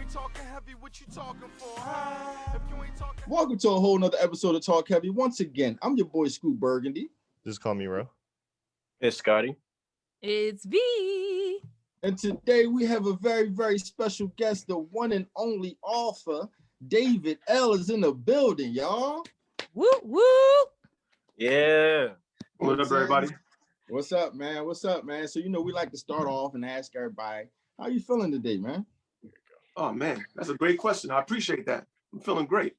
ain't talking heavy, what you talking for, huh? If you ain't talking... Welcome to a whole nother episode of Talk Heavy. Once again, I'm your boy Scoot Burgundy. Just call me Ro. It's Scotty. It's V. And today we have a very, very special guest, the one and only author, David L. is in the building, y'all. Woo, woo. Yeah. What up, everybody? What's up, man? What's up, man? So, we like to start off and ask everybody, how you feeling today, man? Oh, man, that's a great question. I appreciate that. I'm feeling great.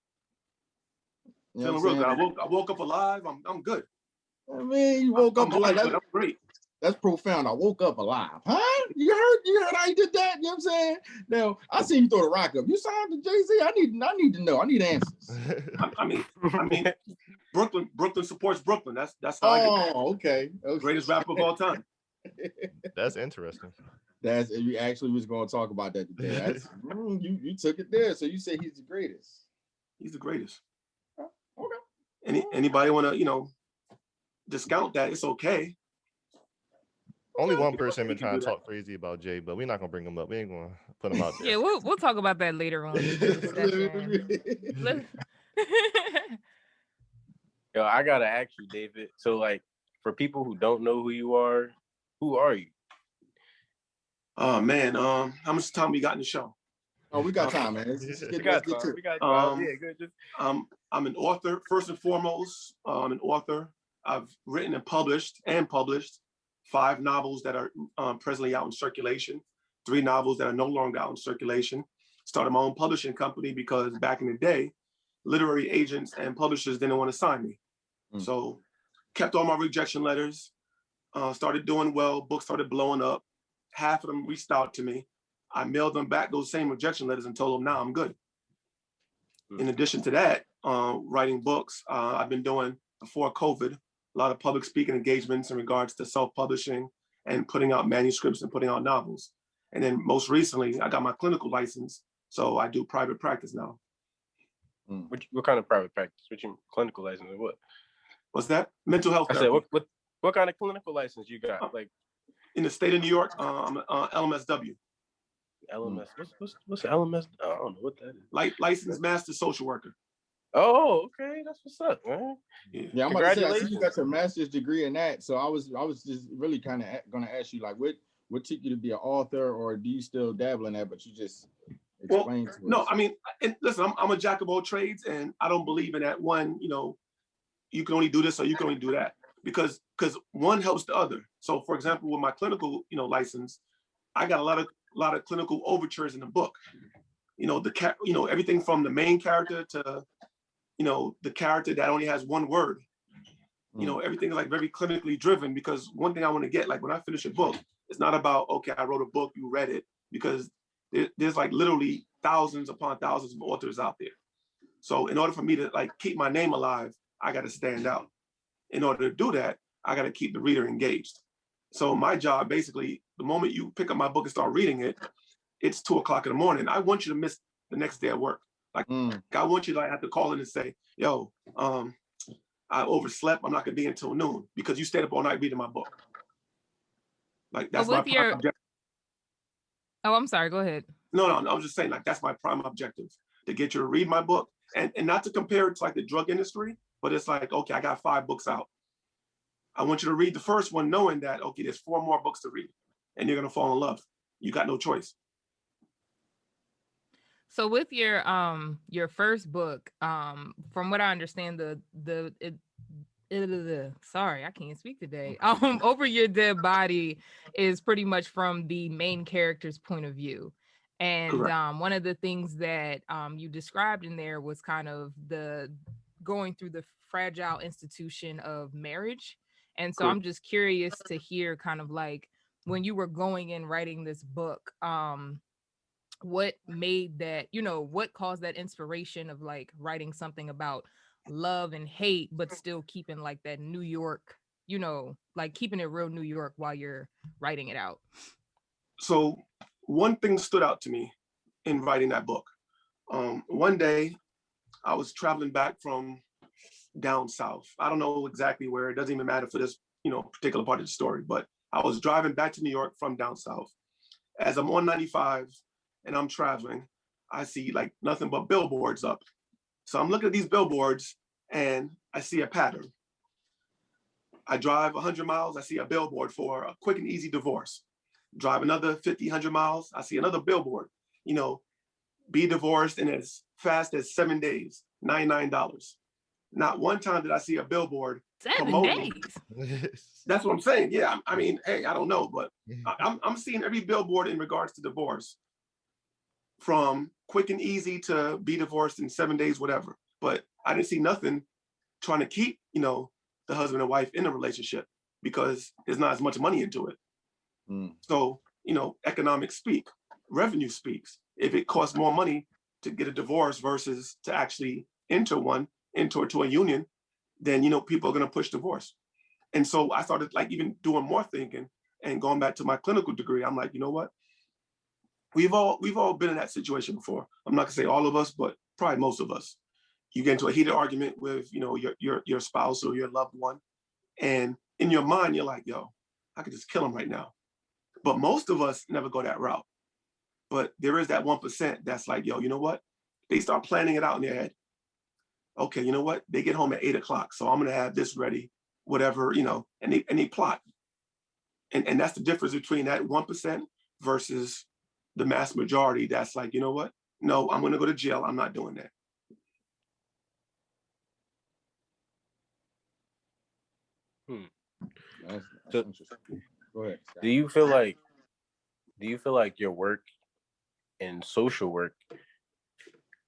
Feeling real good. I woke up alive. I'm good. I mean, you woke up alive. I'm great. That's profound. I woke up alive. Huh? You heard how you did that? You know what I'm saying? Now, I seen you throw the rock up. You signed to Jay-Z? I need to know. I need answers. I mean, Brooklyn supports Brooklyn. That's how I get that. Okay. Greatest rapper of all time. That's interesting. You actually was going to talk about that today. You took it there. So you say he's the greatest. He's the greatest. Okay. Anybody want to, discount that? It's okay. Only one person been trying to talk crazy about Jay, but we're not gonna bring him up. We ain't gonna put him out there. Yeah, we'll talk about that later on. Yo, I gotta ask you, David. So, for people who don't know who you are, who are you? Oh man, how much time we got in the show? Oh, we got time, man. We got time. Yeah, good. I'm an author first and foremost. I'm an author. I've written and published 5 novels that are presently out in circulation, 3 novels that are no longer out in circulation. Started my own publishing company because back in the day, literary agents and publishers didn't want to sign me. So kept all my rejection letters, started doing well, books started blowing up. Half of them reached out to me. I mailed them back those same rejection letters and told them, now I'm good. In addition to that, writing books, I've been doing before COVID, a lot of public speaking engagements in regards to self-publishing and putting out manuscripts and putting out novels. And then most recently, I got my clinical license, so I do private practice now. What kind of private practice? What you clinical license or what? What's that? Mental health therapy. I said, what kind of clinical license you got? In the state of New York, I'm LMSW. LMS. What's LMS? I don't know what that is. Licensed master social worker. Oh, okay, that's what's up, man. Yeah, I'm about to say, I see you got your master's degree in that. So I was just really kind of going to ask you, what took you to be an author, or do you still dabble in that? But you just explain to us. No, I mean, and listen, I'm a jack of all trades, and I don't believe in that one. You can only do this or you can only do that because one helps the other. So, for example, with my clinical, license, I got a lot of clinical overtures in the book. Everything from the main character to the character that only has one word. Everything is very clinically driven, because one thing I want to get, when I finish a book, it's not about, okay, I wrote a book, you read it, because there's literally thousands upon thousands of authors out there. So in order for me to keep my name alive, I got to stand out. In order to do that, I got to keep the reader engaged. So my job, basically, the moment you pick up my book and start reading it, it's 2:00 in the morning. I want you to miss the next day at work. I want you to have to call in and say, yo, I overslept. I'm not going to be until noon because you stayed up all night reading my book. That's my prime objective. Oh, I'm sorry. Go ahead. No, I was just saying, that's my prime objective, to get you to read my book, and not to compare it to the drug industry, but it's okay, I got 5 books out. I want you to read the first one knowing that, okay, there's 4 more books to read and you're going to fall in love. You got no choice. So with your first book, from what I understand, sorry, I can't speak today. Over Your Dead Body is pretty much from the main character's point of view. And one of the things that you described in there was kind of the going through the fragile institution of marriage. And so I'm just curious to hear kind of when you were going and writing this book, what made that, what caused that inspiration of writing something about love and hate, but still keeping that New York, keeping it real New York while you're writing it out? So one thing stood out to me in writing that book. One day I was traveling back from down south. I don't know exactly where. It doesn't even matter for this, particular part of the story, but I was driving back to New York from down south. As I'm on 95 and I'm traveling, I see like nothing but billboards up. So I'm looking at these billboards and I see a pattern. I drive 100 miles, I see a billboard for a quick and easy divorce. Drive another 50, 100 miles, I see another billboard. You know, be divorced in as fast as 7 days, $99. Not one time did I see a billboard 7 days. That's what I'm saying. Yeah, I mean, hey, I don't know, but I'm seeing every billboard in regards to divorce, from quick and easy to be divorced in 7 days, whatever. But I didn't see nothing trying to keep, you know, the husband and wife in a relationship, because there's not as much money into it. So, you know, economics speak, revenue speaks. If it costs more money to get a divorce versus to actually enter a union, then, you know, people are going to push divorce. And so I started like even doing more thinking and going back to my clinical degree. I'm like, you know what? We've all been in that situation before. I'm not gonna say all of us, but probably most of us. You get into a heated argument with, you know, your spouse or your loved one, and in your mind you're like, yo, I could just kill him right now. But most of us never go that route. But there is that 1% that's like, yo, you know what? They start planning it out in their head. Okay, you know what? They get home at 8 o'clock, so I'm gonna have this ready, whatever, you know, and they plot. And that's the difference between that 1% versus the mass majority that's like, you know what? No, I'm gonna go to jail. I'm not doing that. That's So- interesting. Go ahead, Scott. Do you feel like your work in social work,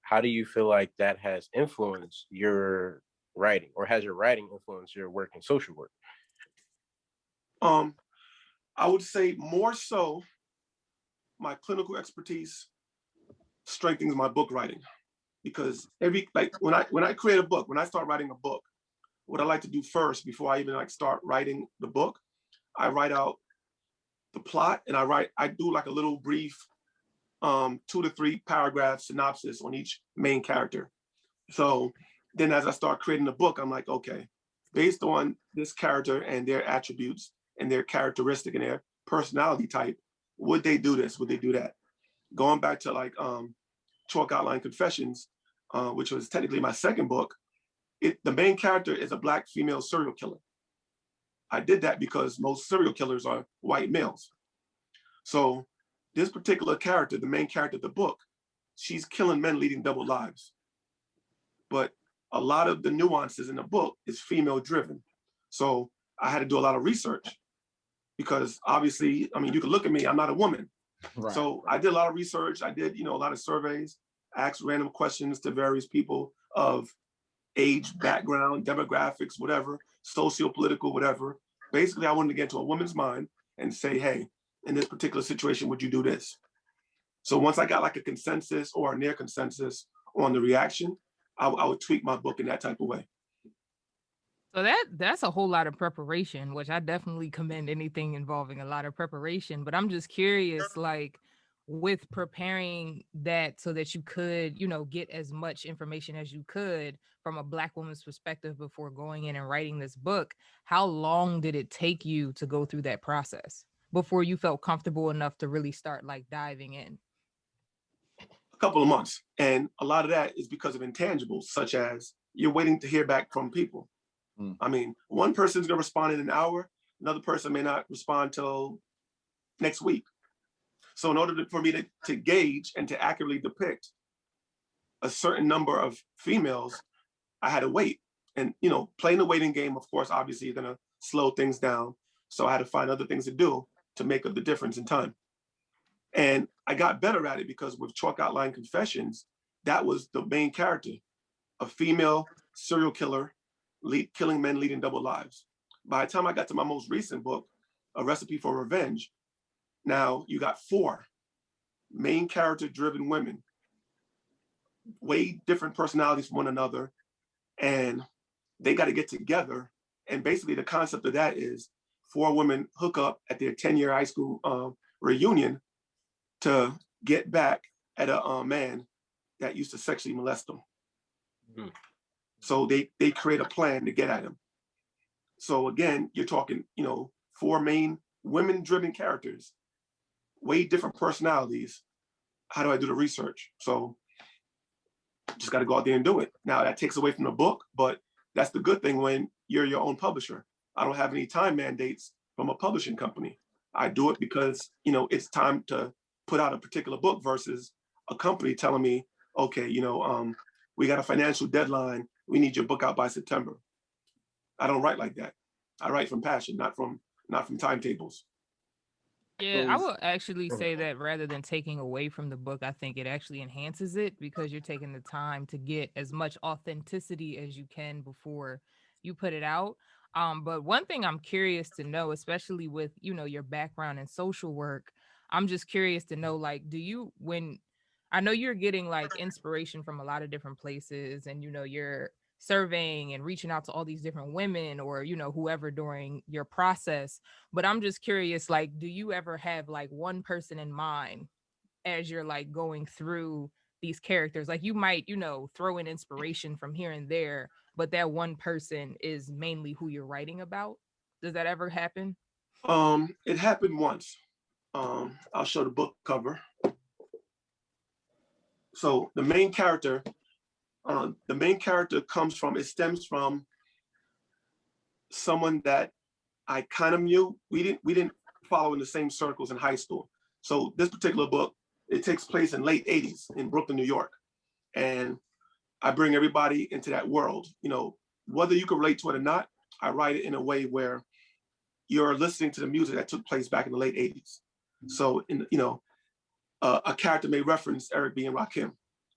how do you feel like that has influenced your writing, or has your writing influenced your work in social work? I would say more so my clinical expertise strengthens my book writing, because when I create a book, when I start writing a book, what I like to do first before I even like start writing the book, I write out the plot, and I do like a little brief 2 to 3 paragraph synopsis on each main character. So then as I start creating the book, I'm like, okay, based on this character and their attributes and their characteristic and their personality type, would they do this? Would they do that? Going back to like Chalk Outline Confessions, which was technically my second book, the main character is a Black female serial killer. I did that because most serial killers are white males. So this particular character, the main character of the book, she's killing men leading double lives. But a lot of the nuances in the book is female driven. So I had to do a lot of research, because obviously, I mean, you can look at me, I'm not a woman. Right. So I did a lot of research. I did, you know, a lot of surveys, asked random questions to various people of age, background, demographics, whatever, socio-political, whatever. Basically, I wanted to get into a woman's mind and say, hey, in this particular situation, would you do this? So once I got like a consensus or a near consensus on the reaction, I would tweak my book in that type of way. So that's a whole lot of preparation, which I definitely commend anything involving a lot of preparation. But I'm just curious, like, with preparing that so that you could, you know, get as much information as you could from a Black woman's perspective before going in and writing this book, how long did it take you to go through that process before you felt comfortable enough to really start like diving in? A couple of months. And a lot of that is because of intangibles, such as you're waiting to hear back from people. I mean, one person's gonna respond in an hour, another person may not respond till next week. So in order for me to gauge and to accurately depict a certain number of females, I had to wait. And, you know, playing the waiting game, of course, obviously you're gonna slow things down. So I had to find other things to do to make up the difference in time. And I got better at it because with Chalk Outline Confessions, that was the main character, a female serial killer, killing men leading double lives. By the time I got to my most recent book, A Recipe for Revenge, now you got 4 main character driven women, way different personalities from one another, and they got to get together. And basically the concept of that is 4 women hook up at their 10-year high school reunion to get back at a man that used to sexually molest them. So they create a plan to get at him. So again, you're talking, you know, 4 main women-driven characters, way different personalities, how do I do the research? So just got to go out there and do it. Now that takes away from the book, but that's the good thing when you're your own publisher. I don't have any time mandates from a publishing company. I do it because, you know, it's time to put out a particular book versus a company telling me, okay, you know, we got a financial deadline. We need your book out by September. I don't write like that. I write from passion, not from timetables. Yeah, I will actually say that rather than taking away from the book, I think it actually enhances it because you're taking the time to get as much authenticity as you can before you put it out. But one thing I'm curious to know, especially with, you know, your background in social work, I'm just curious to know, like, do you, when I know you're getting like inspiration from a lot of different places and, you know, you're surveying and reaching out to all these different women or, you know, whoever during your process. But I'm just curious, like, do you ever have like one person in mind as you're like going through these characters? Like you might, you know, throw in inspiration from here and there, but that one person is mainly who you're writing about. Does that ever happen? It happened once. I'll show the book cover. So the main character stems from someone that I kind of knew. We didn't follow in the same circles in high school. So this particular book, it takes place in late 80s in Brooklyn, New York. And I bring everybody into that world. You know, whether you can relate to it or not, I write it in a way where you're listening to the music that took place back in the late 80s. So, you know, a character may reference Eric B. and Rakim,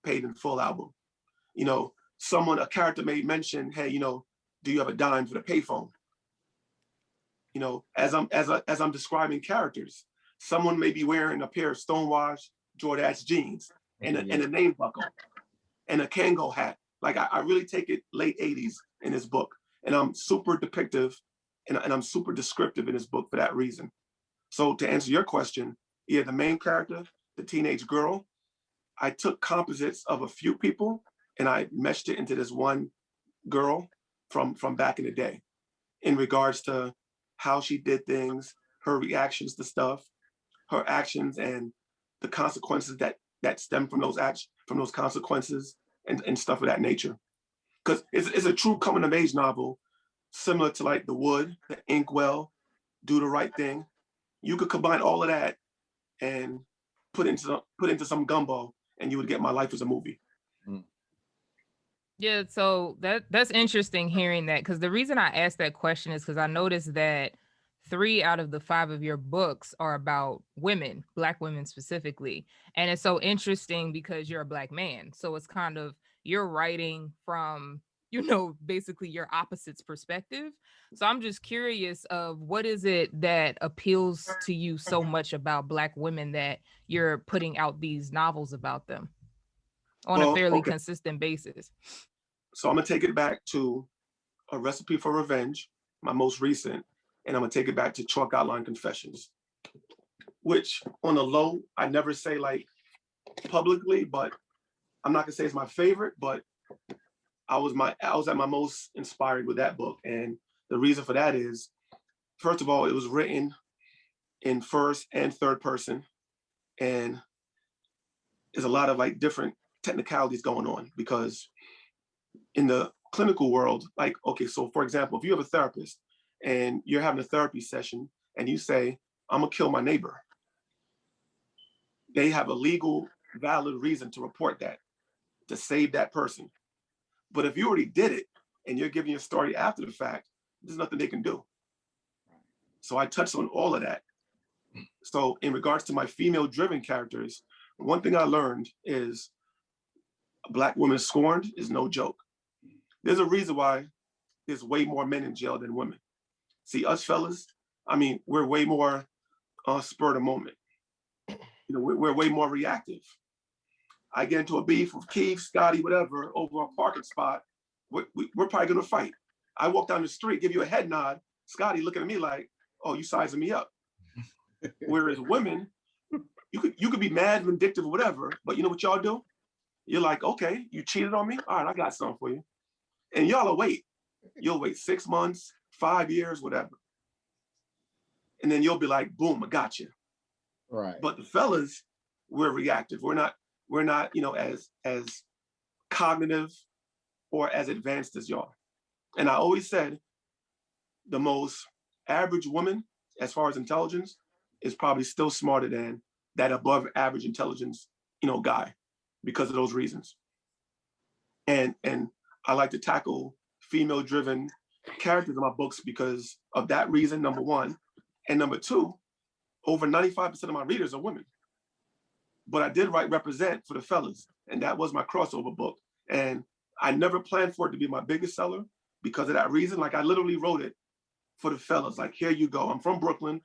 Paid in Full album. You know, a character may mention, hey, you know, do you have a dime for the payphone? You know, as I'm describing characters, someone may be wearing a pair of stonewashed Jordache jeans and a name buckle and a Kango hat. Like I really take it late 80s in this book. And I'm super depictive and I'm super descriptive in this book for that reason. So to answer your question, yeah, the main character, the teenage girl, I took composites of a few people and I meshed it into this one girl from back in the day in regards to how she did things, her reactions to stuff, her actions and the consequences that stem from those consequences and stuff of that nature. Because it's a true coming of age novel, similar to like The Wood, The Inkwell, Do the Right Thing. You could combine all of that and put into some gumbo, and you would get My Life as a Movie. Yeah, so that's interesting hearing that, because the reason I asked that question is because I noticed that 3 out of the 5 of your books are about women, Black women specifically. And it's so interesting because you're a Black man. So it's kind of, you're writing from, you know, basically your opposite's perspective. So I'm just curious of what is it that appeals to you so much about Black women that you're putting out these novels about them on a fairly consistent basis? So I'm gonna take it back to A Recipe for Revenge, my most recent, and I'm gonna take it back to Chalk Outline Confessions, which on the low, I never say like publicly, but I'm not gonna say it's my favorite, but I was at my most inspired with that book. And the reason for that is, first of all, it was written in first and third person. And there's a lot of like different technicalities going on because in the clinical world, like, okay, so for example, if you have a therapist and you're having a therapy session and you say, I'm gonna kill my neighbor, they have a legal, valid reason to report that, to save that person. But if you already did it and you're giving your story after the fact, there's nothing they can do. So I touched on all of that. So in regards to my female-driven characters, one thing I learned is a Black woman scorned is no joke. There's a reason why there's way more men in jail than women. See, us fellas, I mean, we're way more spur of the moment. You know, we're way more reactive. I get into a beef with Keith, Scotty, whatever, over a parking spot, we're probably gonna fight. I walk down the street, give you a head nod, Scotty looking at me like, oh, you sizing me up. Whereas women, you could be mad, vindictive, or whatever, but you know what y'all do? You're like, okay, you cheated on me? All right, I got something for you. And y'all will wait. You'll wait 6 months, 5 years, whatever. And then you'll be like, boom, I got you. Right. But the fellas, we're reactive. We're not, as cognitive or as advanced as y'all. And I always said the most average woman, as far as intelligence, is probably still smarter than that above average intelligence, guy, because of those reasons. And I like to tackle female-driven characters in my books because of that reason, number one. And number two, over 95% of my readers are women. But I did write Represent for the fellas, and that was my crossover book. And I never planned for it to be my biggest seller because of that reason. Like, I literally wrote it for the fellas. Like, here you go. I'm from Brooklyn.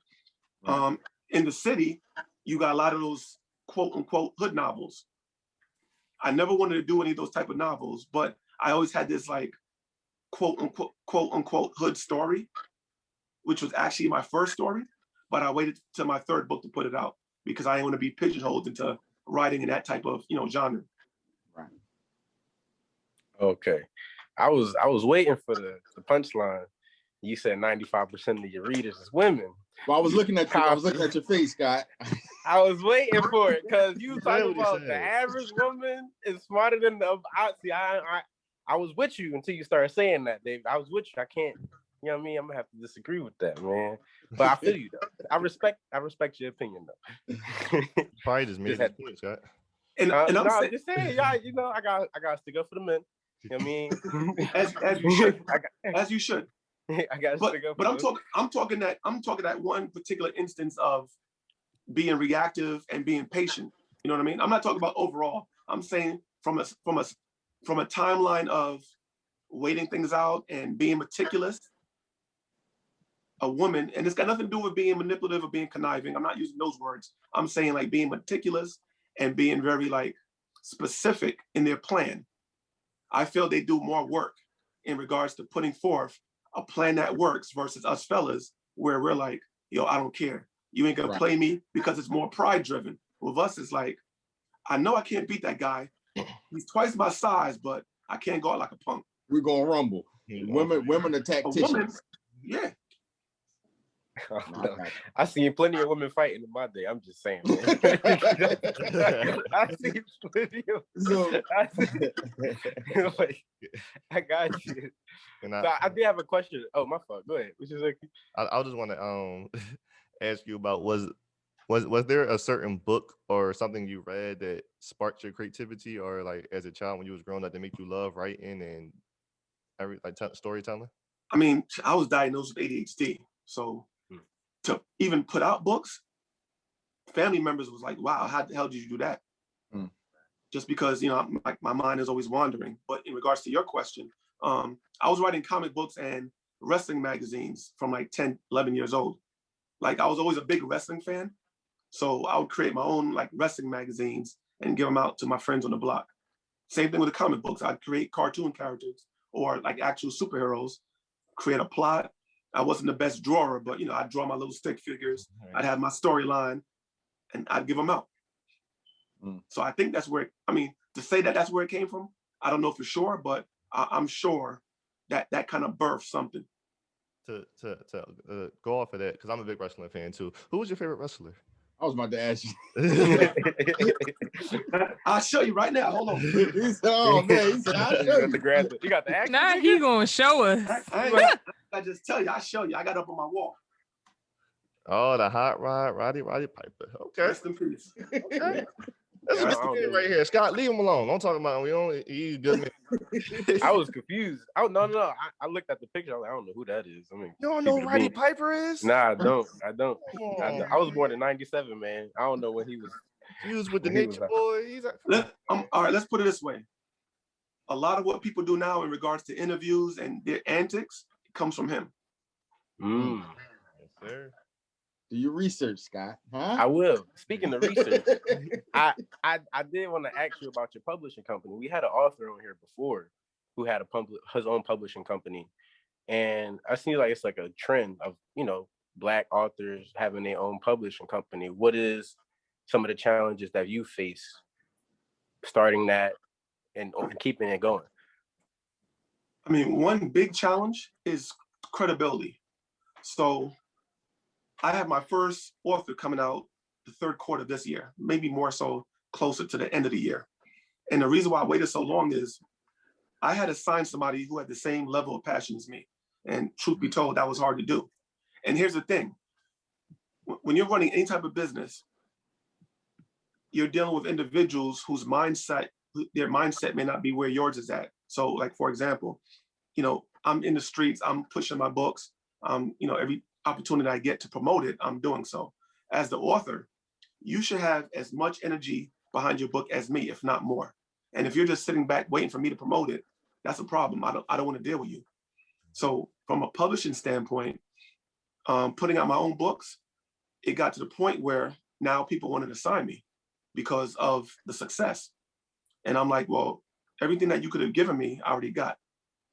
In the city, you got a lot of those quote unquote hood novels. I never wanted to do any of those type of novels, but I always had this like quote unquote hood story, which was actually my first story, but I waited to my third book to put it out because I didn't want to be pigeonholed into writing in that type of genre. Right. Okay. I was waiting for the punchline. You said 95% of your readers is women. Well, I was looking at your face, Scott. I was waiting for it because you He talking said what he about said. the average woman is smarter than the. I was with you until you started saying that, Dave. I was with you. I can't. You know what I mean? I'm gonna have to disagree with that, man. But I feel you though. I respect your opinion though. Probably just made his point, Scott. And I'm just saying, y'all. I got to stick up for the men. You know what I mean? as you should. As you should. I got to stick up. But I'm talking that one particular instance of being reactive and being patient. You know what I mean? I'm not talking about overall. I'm saying from a timeline of waiting things out and being meticulous. A woman, and it's got nothing to do with being manipulative or being conniving. I'm not using those words. I'm saying like being meticulous and being very like specific in their plan. I feel they do more work in regards to putting forth a plan that works versus us fellas where we're like, yo, I don't care. You ain't gonna play me because it's more pride driven. With us, it's like, I know I can't beat that guy. He's twice my size, but I can't go out like a punk. We're gonna rumble. Women are tacticians. Woman, yeah. Oh, no. I seen plenty of women fighting in my day. I'm just saying, man. I seen plenty of. Like, I got you. And I did have a question. Oh, my fault. Go ahead. Which is like, I just want to ask you about was there a certain book or something you read that sparked your creativity, or like as a child when you was growing up, that make you love writing and storytelling? I mean, I was diagnosed with ADHD, so to even put out books, family members was like, wow, how the hell did you do that? Just because, like my mind is always wandering. But in regards to your question, I was writing comic books and wrestling magazines from like 10, 11 years old. Like I was always a big wrestling fan. So I would create my own like wrestling magazines and give them out to my friends on the block. Same thing with the comic books. I'd create cartoon characters or like actual superheroes, create a plot. I wasn't the best drawer, but I'd draw my little stick figures. I'd have my storyline and I'd give them out. So I think that's where, to say that that's where it came from, I don't know for sure, but I'm sure that kind of birthed something. To go off of that, because I'm a big wrestling fan too. Who was your favorite wrestler? I was about to ask you. I'll show you right now. Hold on. He said, oh man, he said, I'll show you. You got the action. Nah, he gonna show us. I just tell you, I'll show you. I got up on my wall. Oh, the hot rod, Roddy Piper. Okay. Rest in peace. Okay. That's a good thing right here. Scott, leave him alone. Don't talk about him. He's good man. I was confused. No. I looked at the picture. I was like, I don't know who that is. I mean, you don't know who Roddy Piper is? Nah, I don't. I was born in '97, man. I don't know when he was. He was with the Nature Boy. All right, let's put it this way. A lot of what people do now in regards to interviews and their antics comes from him. Yes, sir. Do your research, Scott? Huh? I will. Speaking of research, I did want to ask you about your publishing company. We had an author on here before who had his own publishing company, and I see like it's like a trend of Black authors having their own publishing company. What is some of the challenges that you face starting that and keeping it going? I mean, one big challenge is credibility. So I have my first author coming out the third quarter of this year, maybe more so closer to the end of the year. And the reason why I waited so long is I had to sign somebody who had the same level of passion as me. And truth be told, that was hard to do. And here's the thing. When you're running any type of business, you're dealing with individuals whose their mindset may not be where yours is at. So like, for example, I'm in the streets, I'm pushing my books. Every opportunity I get to promote it, I'm doing so. As the author, you should have as much energy behind your book as me, if not more. And if you're just sitting back waiting for me to promote it, that's a problem. I don't want to deal with you. So from a publishing standpoint, putting out my own books, it got to the point where now people wanted to sign me because of the success. And I'm like, well, everything that you could have given me, I already got.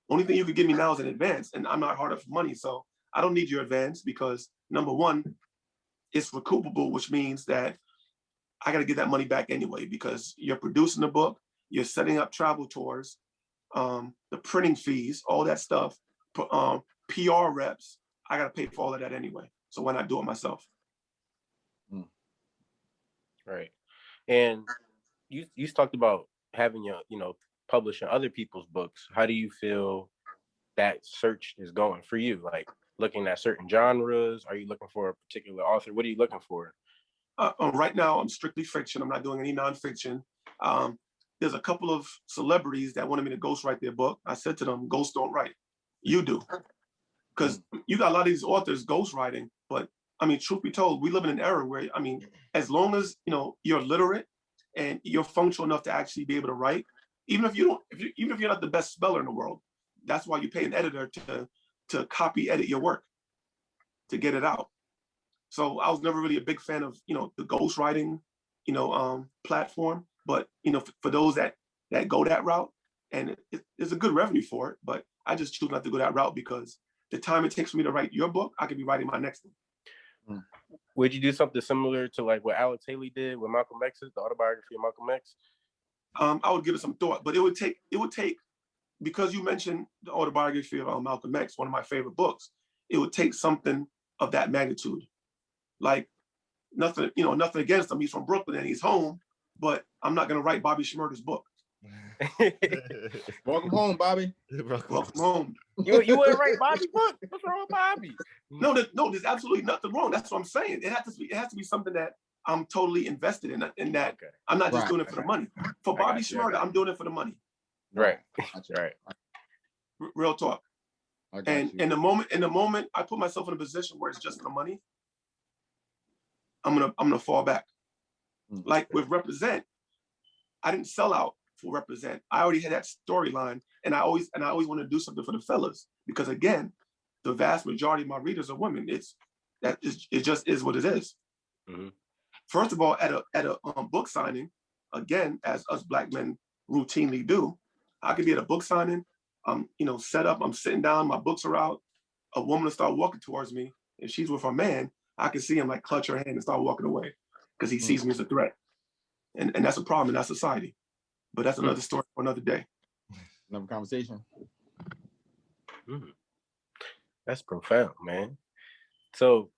Only thing you could give me now is an advance, and I'm not hard up for money. So I don't need your advance because number one, it's recoupable, which means that I got to get that money back anyway, because you're producing the book, you're setting up travel tours, the printing fees, all that stuff, PR reps, I got to pay for all of that anyway. So why not do it myself? Right. And you talked about having publishing other people's books. How do you feel that search is going for you? Like looking at certain genres? Are you looking for a particular author? What are you looking for? Right now, I'm strictly fiction. I'm not doing any nonfiction. There's a couple of celebrities that wanted me to ghostwrite their book. I said to them, ghosts don't write. You do. Because you got a lot of these authors ghostwriting, but I mean, truth be told, we live in an era where, I mean, as long as, you're literate and you're functional enough to actually be able to write, even if you're not the best speller in the world, that's why you pay an editor to copy edit your work, to get it out. So I was never really a big fan of, the ghostwriting, platform, but, for those that go that route, and there's a good revenue for it, but I just choose not to go that route because the time it takes for me to write your book, I could be writing my next one. Would you do something similar to like what Alex Haley did with Malcolm X's, the autobiography of Malcolm X? I would give it some thought, but it would take, because you mentioned the autobiography of Malcolm X, one of my favorite books, it would take something of that magnitude. Like nothing against him. He's from Brooklyn and he's home, but I'm not going to write Bobby Shmurda's book. Welcome home, Bobby. Welcome home. You wouldn't write Bobby's book? What's wrong with Bobby? No, there's absolutely nothing wrong. That's what I'm saying. It has to be something that I'm totally invested in that okay. I'm not just doing it for the money. For Bobby Shmurda, I'm doing it for the money. Right. Right. Real talk. And in the moment I put myself in a position where it's just for the money, I'm gonna fall back. Like with Represent, I didn't sell out for Represent. I already had that storyline, and I always want to do something for the fellas because again, the vast majority of my readers are women. It just is what it is. Mm-hmm. First of all, at a book signing, again, as us Black men routinely do, I could be at a book signing. I'm set up. I'm sitting down. My books are out. A woman will start walking towards me. If she's with her man, I can see him like clutch her hand and start walking away because he sees me as a threat. And that's a problem in that society. But that's another story for another day. Another conversation. That's profound, man. So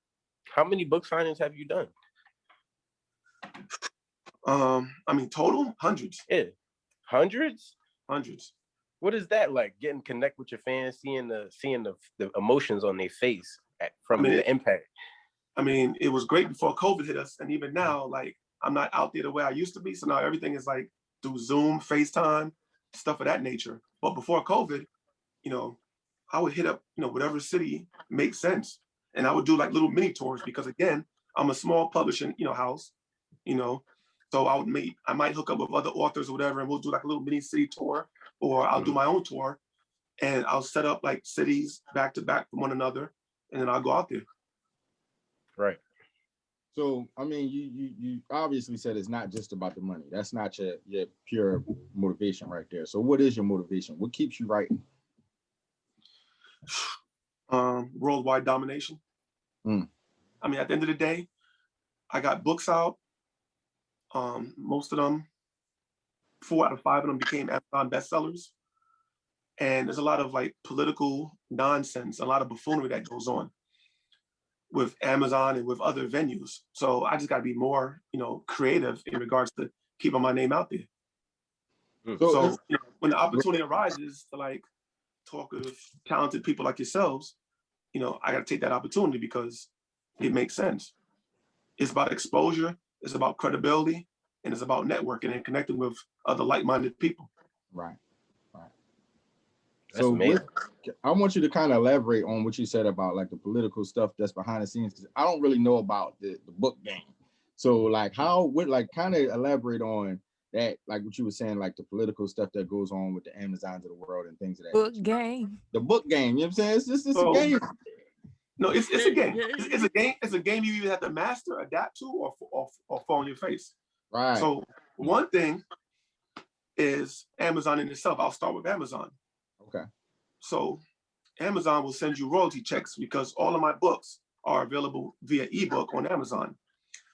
how many book signings have you done? Total hundreds. Yeah. Hundreds? Hundreds. What is that like? Getting connect with your fans, seeing the emotions on their face from the impact. I mean, it was great before COVID hit us, and even now, like I'm not out there the way I used to be. So now everything is like through Zoom, FaceTime, stuff of that nature. But before COVID, I would hit up, whatever city makes sense, and I would do like little mini tours because again, I'm a small publishing, house, so I might hook up with other authors or whatever, and we'll do like a little mini city tour, or I'll do my own tour, and I'll set up like cities back to back from one another, and then I'll go out there. Right. So, I mean, you obviously said it's not just about the money. That's not your pure motivation right there. So what is your motivation? What keeps you writing? Worldwide domination. I mean, at the end of the day, I got books out. Most of them, 4 out of 5 of them became Amazon bestsellers. And there's a lot of like political nonsense, a lot of buffoonery that goes on. with Amazon and with other venues. So I just got to be more, creative in regards to keeping my name out there. So when the opportunity arises to like talk with talented people like yourselves, I got to take that opportunity because it makes sense. It's about exposure, it's about credibility, and it's about networking and connecting with other like-minded people. Right. That's amazing. I want you to kind of elaborate on what you said about like the political stuff that's behind the scenes, because I don't really know about the book game. So like kind of elaborate on that, like what you were saying, like the political stuff that goes on with the Amazons of the world and things of that. Book game. The book game, you know what I'm saying? It's a game. No, it's a game. It's a game. It's a game you either have to master, adapt to, or fall on your face. Right. So one thing is Amazon in itself. I'll start with Amazon. Okay. So Amazon will send you royalty checks because all of my books are available via ebook on Amazon.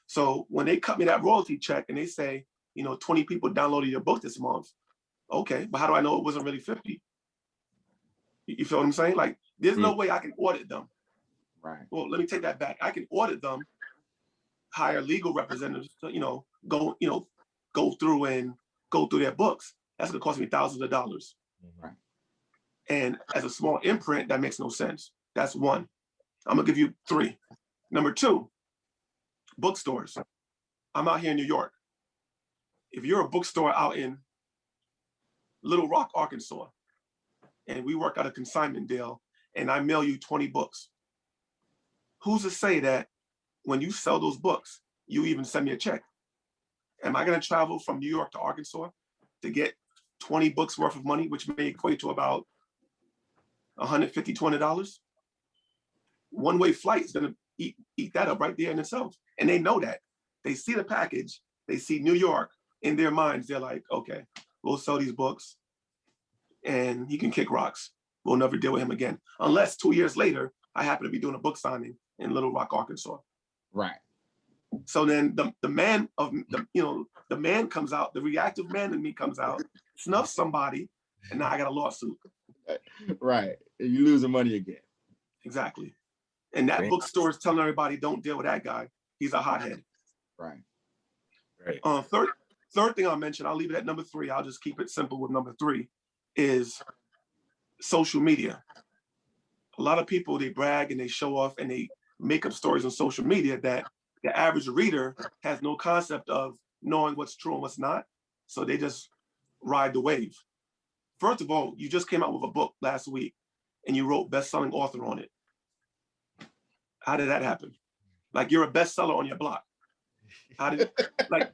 So when they cut me that royalty check and they say, 20 people downloaded your book this month, okay, but how do I know it wasn't really 50? You feel what I'm saying? Like, there's no way I can audit them. Right. Well, let me take that back. I can audit them, hire legal representatives to, go through their books. That's gonna cost me thousands of dollars. Right. And as a small imprint, that makes no sense. That's one. I'm gonna give you 3. Number 2, bookstores. I'm out here in New York. If you're a bookstore out in Little Rock, Arkansas, and we work out a consignment deal, and I mail you 20 books, who's to say that when you sell those books, you even send me a check? Am I gonna travel from New York to Arkansas to get 20 books worth of money, which may equate to about $150, $200? One-way flight is gonna eat that up right there in itself. And they know that. They see the package, they see New York, in their minds, they're like, okay, we'll sell these books and he can kick rocks. We'll never deal with him again. Unless 2 years later, I happen to be doing a book signing in Little Rock, Arkansas. Right. So then the man comes out, the reactive man in me comes out, snuffs somebody, and now I got a lawsuit. Right. And you losing money again. Exactly. And that bookstore is telling everybody, don't deal with that guy. He's a hothead. Right. Third thing I'll mention, I'll leave it at number 3. I'll just keep it simple with number 3, is social media. A lot of people, they brag and they show off and they make up stories on social media that the average reader has no concept of knowing what's true and what's not. So they just ride the wave. First of all, you just came out with a book last week and you wrote best-selling author on it. How did that happen? Like, you're a bestseller on your block. How did like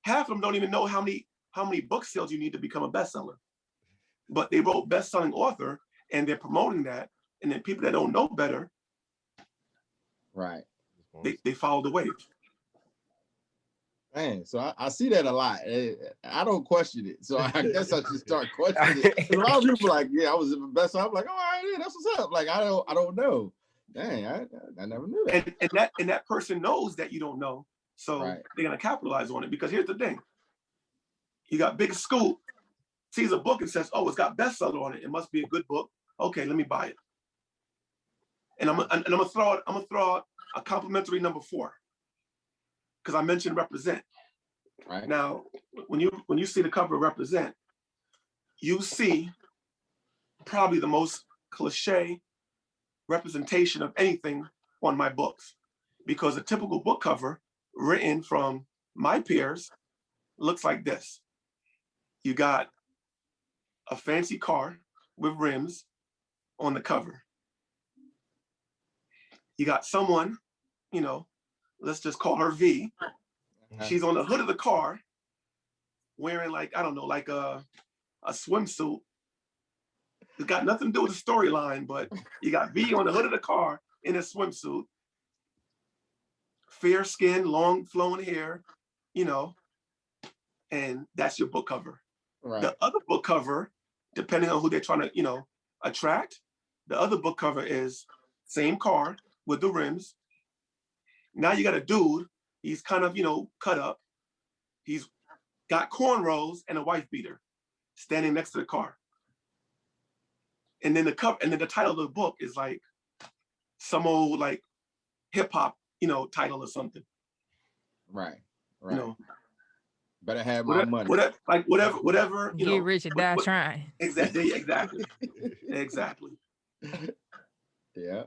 half of them don't even know how many book sales you need to become a bestseller. But they wrote best-selling author and they're promoting that. And then people that don't know better, right, they follow the wave. Man, so I see that a lot. I don't question it. So I guess I should start questioning it. A lot of people are like, yeah, I was the best. So I'm like, all right, yeah, that's what's up. Like, I don't know. Dang, I never knew that. And that person knows that you don't know. So they're gonna capitalize on it, because here's the thing. You got Big Scoop, sees a book and says, oh, it's got bestseller on it. It must be a good book. Okay, let me buy it. And I'm gonna throw out a complimentary number 4. Because I mentioned Represent. Right. Now, when you see the cover of Represent, you see probably the most cliche representation of anything on my books. Because a typical book cover written from my peers looks like this. You got a fancy car with rims on the cover. You got someone, let's just call her V. She's on the hood of the car wearing like a swimsuit. It's got nothing to do with the storyline, but you got V on the hood of the car in a swimsuit, fair skin, long flowing hair, and that's your book cover. Right. The other book cover, depending on who they're trying to, attract, the other book cover is same car with the rims. Now you got a dude, he's kind of, cut up. He's got cornrows and a wife beater standing next to the car. And then the title of the book is like some old like hip hop, title or something. Right. You know, better have my money. Whatever. Get rich or die trying. Exactly. Yeah.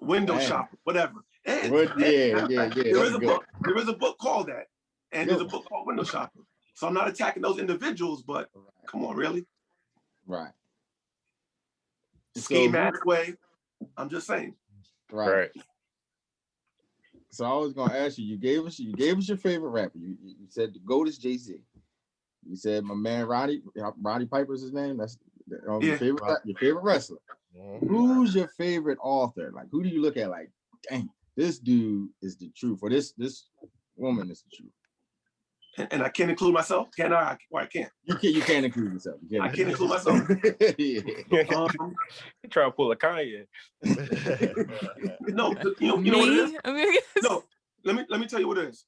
Window shop, whatever. And, yeah. There is a book. There is a book called that, and there's a book called Window Shopper. So I'm not attacking those individuals, but come on, really? Right. Ski mask way. I'm just saying. Right. So I was gonna ask you. You gave us your favorite rapper. You said the GOAT is Jay-Z. You said my man Roddy Piper's his name. That's your favorite wrestler. Who's your favorite author? Like, who do you look at like, dang, this dude is the truth, or this woman is the truth? And I can't include myself, can I? Or I can't. You can't include yourself. I can't include myself. You try to pull a Kanye. No, you know what it is? No, let me tell you what it is.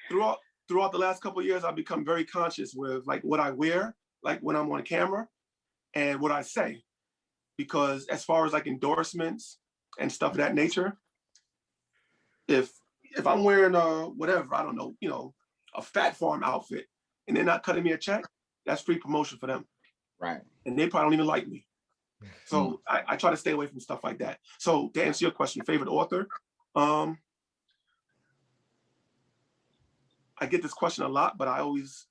Throughout the last couple of years, I've become very conscious with like what I wear, like when I'm on camera, and what I say. Because as far as like endorsements and stuff of that nature, if I'm wearing whatever, I don't know, a Fat Farm outfit, and they're not cutting me a check, that's free promotion for them. Right. And they probably don't even like me. So I try to stay away from stuff like that. So to answer your question, favorite author, I get this question a lot, but I always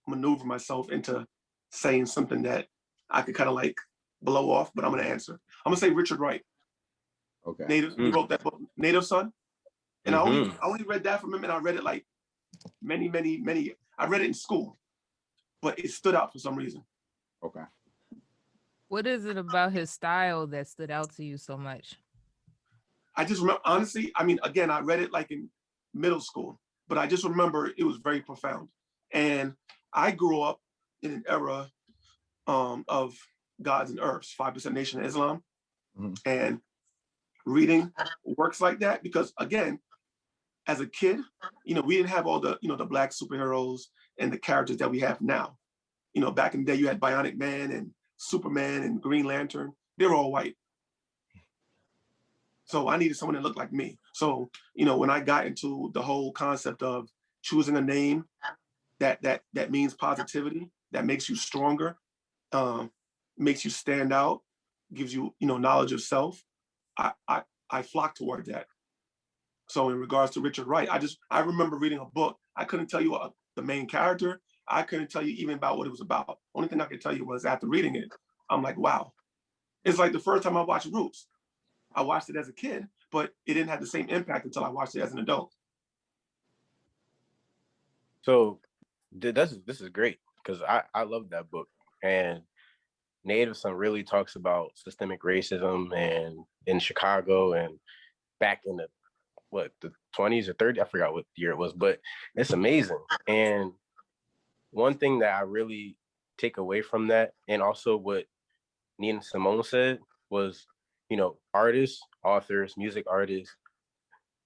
maneuver myself into saying something that I could kind of like blow off, but I'm going to answer. I'm going to say Richard Wright. Okay. He wrote that book, Native Son. And I only read that from him, and I read it like many. I read it in school, but it stood out for some reason. Okay. What is it about his style that stood out to you so much? I just remember, honestly, I mean, again, I read it like in middle school, but I just remember it was very profound. And I grew up in an era of Gods and Earths, 5% Nation of Islam, and reading works like that, because again, as a kid, we didn't have all the, the Black superheroes and the characters that we have now. Back in the day, you had Bionic Man and Superman and Green Lantern. They were all white. So I needed someone that looked like me. So, when I got into the whole concept of choosing a name that means positivity, that makes you stronger, makes you stand out, gives you, knowledge of self, I flock toward that. So in regards to Richard Wright, I remember reading a book. I couldn't tell you the main character. I couldn't tell you even about what it was about. Only thing I could tell you was after reading it, I'm like, wow. It's like the first time I watched Roots. I watched it as a kid, but it didn't have the same impact until I watched it as an adult. So this is great, because I love that book. And Native Son really talks about systemic racism and in Chicago and back in the 20s or 30s, I forgot what year it was, but it's amazing. And one thing that I really take away from that, and also what Nina Simone said, was, artists, authors, music artists,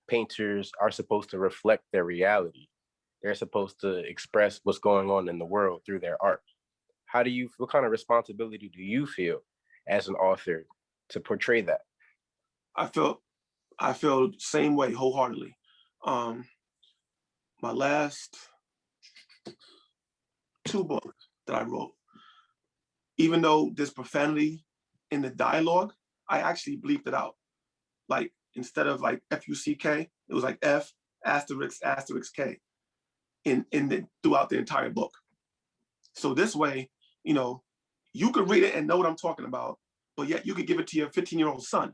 painters are supposed to reflect their reality. They're supposed to express what's going on in the world through their art. What kind of responsibility do you feel as an author to portray that? I feel the same way wholeheartedly. My last 2 books that I wrote, even though there's profanity in the dialogue, I actually bleeped it out. Like, instead of like F-U-C-K, it was like F asterisk asterisk K throughout the entire book. So this way, you could read it and know what I'm talking about, but yet you could give it to your 15-year-old son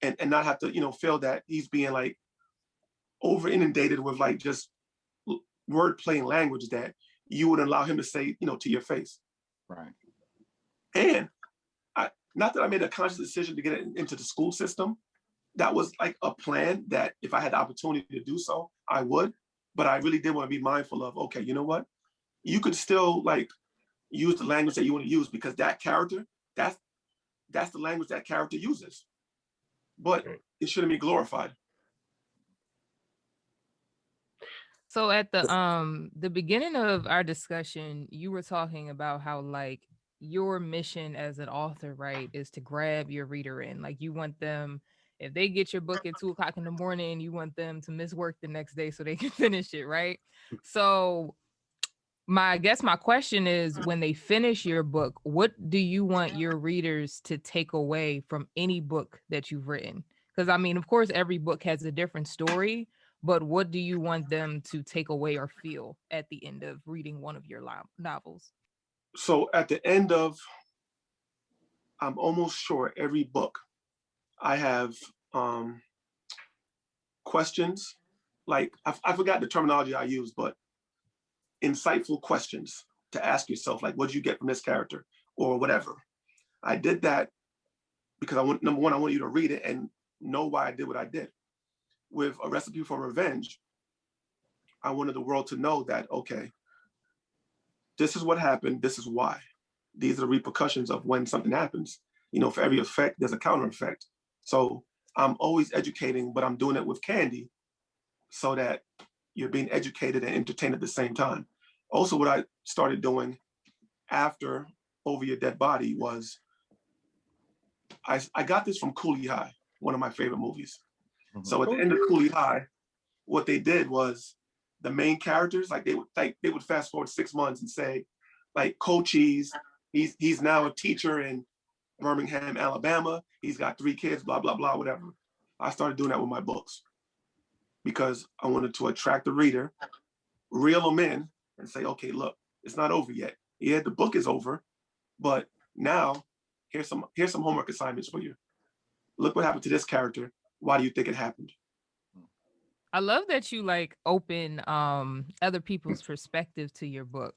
and not have to, feel that he's being like over inundated with like just wordplay and language that you would allow him to say, to your face. Right. And not that I made a conscious decision to get it into the school system. That was like a plan that if I had the opportunity to do so, I would. But I really did want to be mindful of, okay, you know what? You could still like use the language that you want to use, because that character, that's the language that character uses. But it shouldn't be glorified. So at the beginning of our discussion, you were talking about how like your mission as an author, right, is to grab your reader in. Like you want them if they get your book at 2 o'clock in the morning, you want them to miss work the next day so they can finish it, right? So I guess my question is, when they finish your book, what do you want your readers to take away from any book that you've written? Because I mean, of course, every book has a different story, but what do you want them to take away or feel at the end of reading one of your novels? So at the end of, I'm almost sure every book, I have questions. Like I forgot the terminology I use, but insightful questions to ask yourself, like, what did you get from this character or whatever. I did that because number one, I want you to read it and know why I did what I did. With A Recipe for Revenge, I wanted the world to know that, okay, this is what happened, this is why. These are the repercussions of when something happens. You know, for every effect, there's a counter effect. So I'm always educating, but I'm doing it with candy so that you're being educated and entertained at the same time. Also, what I started doing after Over Your Dead Body was, I got this from Cooley High, one of my favorite movies. Mm-hmm. So at the end of Cooley High, what they did was the main characters, they would fast forward 6 months and say, like, Cochise, he's now a teacher in Birmingham, Alabama. He's got 3 kids, blah, blah, blah, whatever. I started doing that with my books because I wanted to attract the reader, reel them in and say, okay, look, it's not over yet. Yeah, the book is over, but now here's some homework assignments for you. Look what happened to this character. Why do you think it happened? I love that you like open other people's perspective to your book.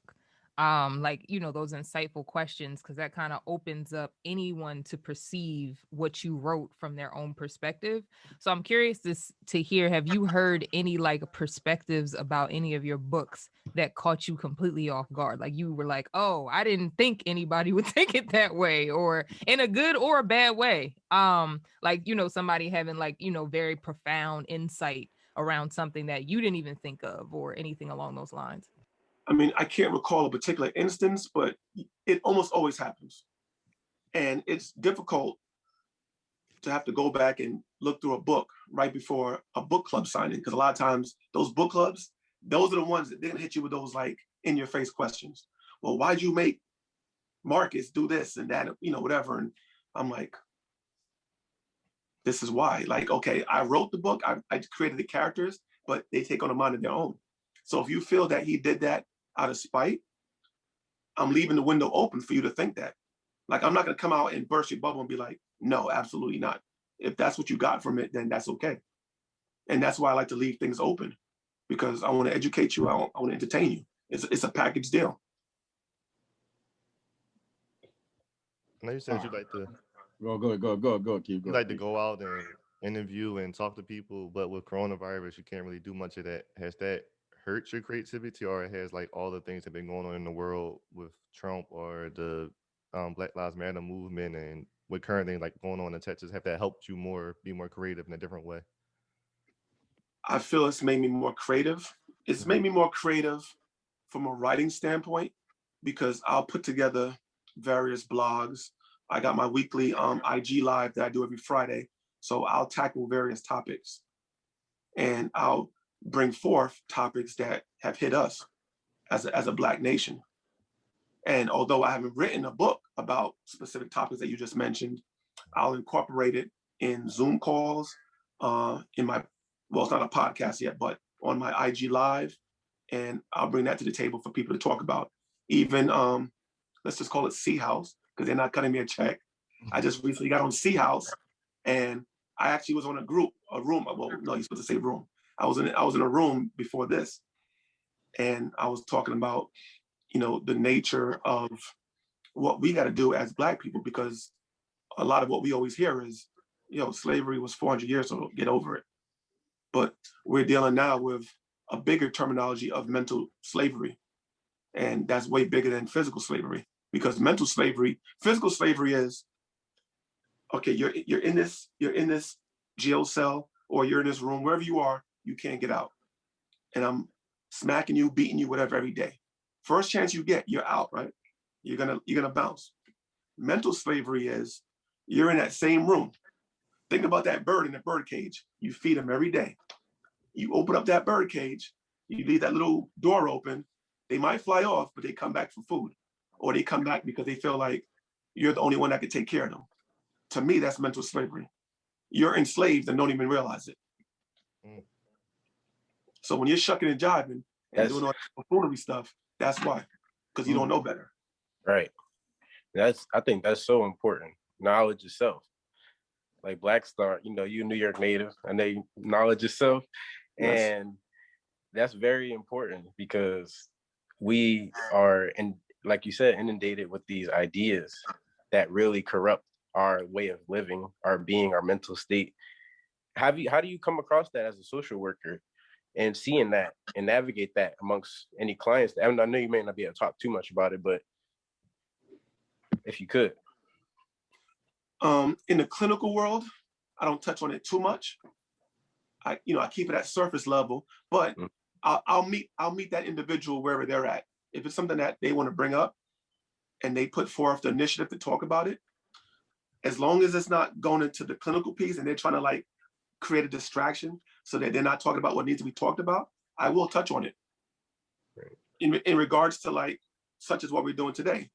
Like, you know, those insightful questions, because that kind of opens up anyone to perceive what you wrote from their own perspective. So I'm curious to hear, have you heard any like perspectives about any of your books that caught you completely off guard? Like you were like, oh, I didn't think anybody would take it that way, or in a good or a bad way. Like, you know, somebody having like, you know, very profound insight around something that you didn't even think of or anything along those lines. I mean, I can't recall a particular instance, but it almost always happens. And it's difficult to have to go back and look through a book right before a book club signing, because a lot of times those book clubs, those are the ones that didn't hit you with those like in your face questions. Well, why'd you make Marcus do this and that, you know, whatever. And I'm like, this is why. Like, okay, I wrote the book, I created the characters, but they take on a mind of their own. So if you feel that he did that out of spite, I'm leaving the window open for you to think that. Like, I'm not going to come out and burst your bubble and be like, no, absolutely not. If that's what you got from it, then that's okay. And that's why I like to leave things open, because I want to educate you. I want to entertain you. It's a package deal. I know you said you like to go, keep going. You like to go out and interview and talk to people, but with coronavirus, you can't really do much of that. Has that hurt your creativity, or it has like all the things that have been going on in the world with Trump or the Black Lives Matter movement and with current things like going on in Texas, have that helped you be more creative in a different way? I feel it's made me more creative. It's made me more creative from a writing standpoint, because I'll put together various blogs. I got my weekly IG live that I do every Friday. So I'll tackle various topics and I'll bring forth topics that have hit us as a Black nation. And although I haven't written a book about specific topics that you just mentioned, I'll incorporate it in Zoom calls, in my, well, it's not a podcast yet, but on my IG live. And I'll bring that to the table for people to talk about. Even, let's just call it C House, because they're not cutting me a check. I just recently got on C House, and I actually was on a room. Well, no, you're supposed to say room. I was in a room before this, and I was talking about, you know, the nature of what we got to do as Black people, because a lot of what we always hear is, you know, slavery was 400 years, so get over it. But we're dealing now with a bigger terminology of mental slavery, and that's way bigger than physical slavery. Because physical slavery is, okay, you're in this jail cell, or you're in this room, wherever you are, you can't get out. And I'm smacking you, beating you, whatever, every day. First chance you get, you're out, right? You're gonna bounce. Mental slavery is, you're in that same room, Think about that bird in the bird cage. You feed them every day. You open up that bird cage, you leave that little door open, they might fly off, but they come back for food, or they come back because they feel like you're the only one that can take care of them. To me, that's mental slavery. You're enslaved and don't even realize it. So when you're shucking and jiving and doing all that buffoonery stuff, that's why, because you don't know better. Right. I think that's so important. Knowledge yourself. Like Black Star, you know, you a New York native, I know you knowledge yourself. Yes. And that's very important because we are, and like you said, inundated with these ideas that really corrupt our way of living, our being, our mental state. How do you come across that as a social worker and seeing that and navigate that amongst any clients? I know you may not be able to talk too much about it, but if you could. In the clinical world, I don't touch on it too much. I keep it at surface level, but I'll meet that individual wherever they're at. If it's something that they want to bring up and they put forth the initiative to talk about it, as long as it's not going into the clinical piece and they're trying to like create a distraction so that they're not talking about what needs to be talked about, I will touch on it. Right. In regards to like, such as what we're doing today,